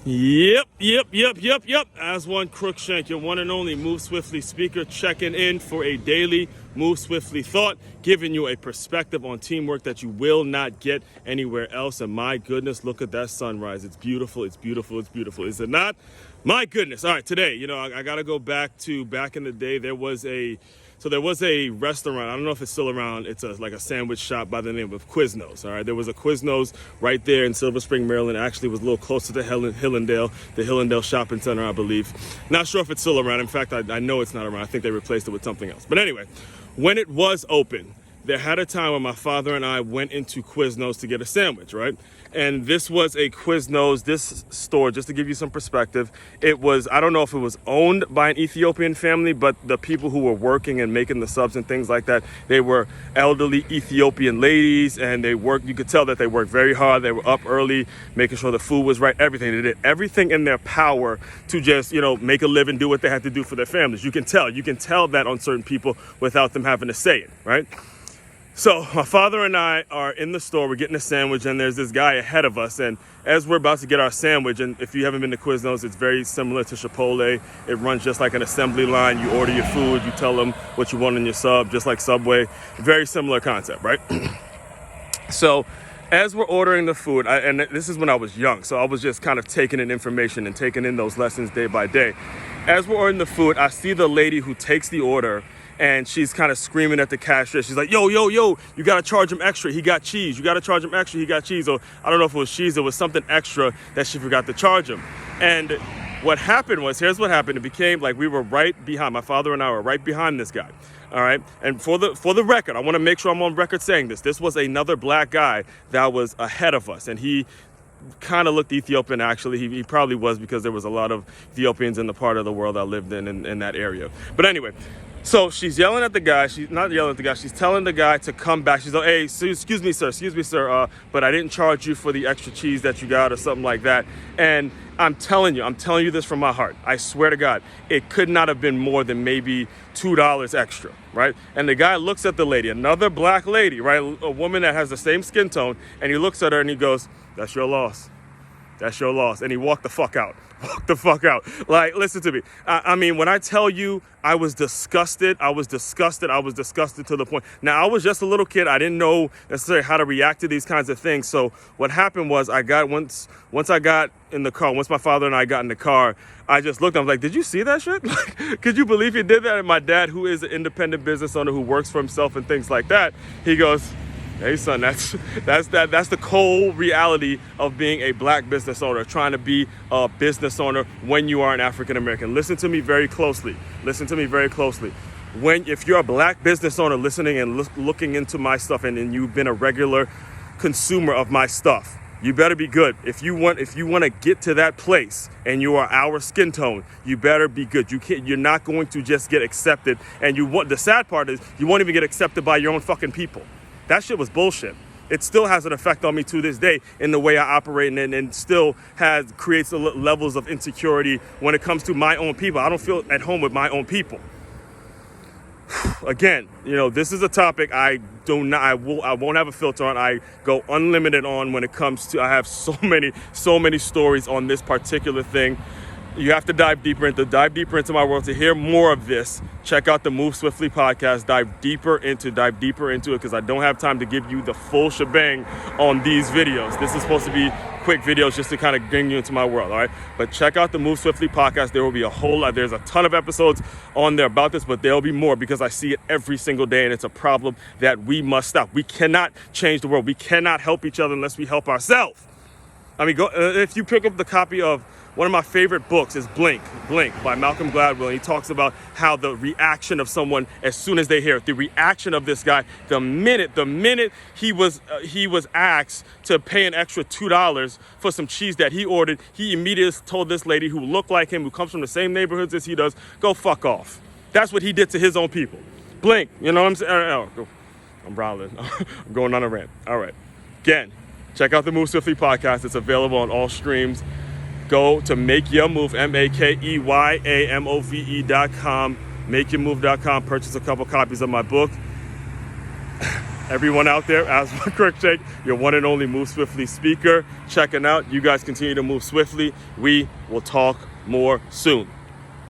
Yep. Aswand Cruickshank, your one and only Move Swiftly speaker, checking in for a daily Move Swiftly thought, giving you a perspective on teamwork that you will not get anywhere else. And my goodness, look at that sunrise. It's beautiful, it's beautiful, it's beautiful. Is it not? My goodness. All right, today, I got to go back in the day. There was a restaurant. I don't know if it's still around. It's like a sandwich shop by the name of Quiznos. All right, there was a Quiznos right there in Silver Spring, Maryland. Actually, it was a little closer to Hillendale, the Hillendale Shopping Center, I believe. Not sure if it's still around. In fact, I know it's not around. I think they replaced it with something else. But anyway, when it was open, there had a time when my father and I went into Quiznos to get a sandwich, right? And this was a Quiznos, this store, just to give you some perspective, it was, I don't know if it was owned by an Ethiopian family, but the people who were working and making the subs and things like that, they were elderly Ethiopian ladies, and you could tell that they worked very hard. They were up early, making sure the food was right, everything. They did everything in their power to just, make a living, do what they had to do for their families. You can tell that on certain people without them having to say it, right? So my father and I are in the store, we're getting a sandwich, and there's this guy ahead of us. And as we're about to get our sandwich, and if you haven't been to Quiznos, it's very similar to Chipotle. It runs just like an assembly line. You order your food, you tell them what you want in your sub, just like Subway. Very similar concept, right? So as we're ordering the food, and this is when I was young, so I was just kind of taking in information and taking in those lessons day by day. As we're ordering the food, I see the lady who takes the order, and she's kind of screaming at the cashier. She's like, yo, you got to charge him extra. He got cheese. You got to charge him extra. He got cheese. Or I don't know if it was cheese. It was something extra that she forgot to charge him. And what happened was, here's what happened. It became like we were right behind. My father and I were right behind this guy. All right. And for the record, I want to make sure I'm on record saying this. This was another black guy that was ahead of us. And he kind of looked Ethiopian, actually. He probably was, because there was a lot of Ethiopians in the part of the world I lived in that area. But anyway, so she's yelling at the guy. She's not yelling at the guy. She's telling the guy to come back. She's like, hey, excuse me, sir. But I didn't charge you for the extra cheese that you got or something like that. And I'm telling you this from my heart. I swear to God, it could not have been more than maybe $2 extra, right? And the guy looks at the lady, another black lady, right? A woman that has the same skin tone. And he looks at her and he goes, that's your loss. That's your loss. And he walked the fuck out. Like, listen to me. I mean, when I tell you I was disgusted to the point. Now, I was just a little kid. I didn't know necessarily how to react to these kinds of things. So what happened was once I got in the car, once my father and I got in the car, I just looked, I was like, did you see that shit? Like, could you believe he did that? And my dad, who is an independent business owner who works for himself and things like that, he goes, hey son, that's the cold reality of being a black business owner, trying to be a business owner when you are an African American. Listen to me very closely. If you're a black business owner listening and looking into my stuff, and you've been a regular consumer of my stuff, you better be good. If you want to get to that place and you are our skin tone, you better be good. You're not going to just get accepted. And the sad part is you won't even get accepted by your own fucking people. That shit was bullshit. It still has an effect on me to this day in the way I operate, and still creates levels of insecurity when it comes to my own people. I don't feel at home with my own people. Again, this is a topic I won't have a filter on. I go unlimited on when it comes to, I have so many stories on this particular thing. You have to dive deeper into my world to hear more of this. Check out the Move Swiftly podcast. Dive deeper into it, because I don't have time to give you the full shebang on these videos. This is supposed to be quick videos just to kind of bring you into my world, all right? But check out the Move Swiftly podcast. There will be a whole lot. There's a ton of episodes on there about this, but there'll be more, because I see it every single day, and it's a problem that we must stop. We cannot change the world. We cannot help each other unless we help ourselves. I mean, if you pick up the copy of one of my favorite books is Blink by Malcolm Gladwell. And he talks about how the reaction of someone as soon as they hear it, the reaction of this guy, the minute he was asked to pay an extra $2 for some cheese that he ordered, he immediately told this lady who looked like him, who comes from the same neighborhoods as he does, go fuck off. That's what he did to his own people. Blink, you know what I'm saying? I'm rambling. I'm going on a rant. All right. Again, check out the Move Swiftly podcast. It's available on all streams. Go to Make Your Move, MakeYamove.com, MakeYourMove.com. Purchase a couple copies of my book. Everyone out there, Aswand Cruickshank, your one and only Move Swiftly speaker, checking out. You guys continue to move swiftly. We will talk more soon.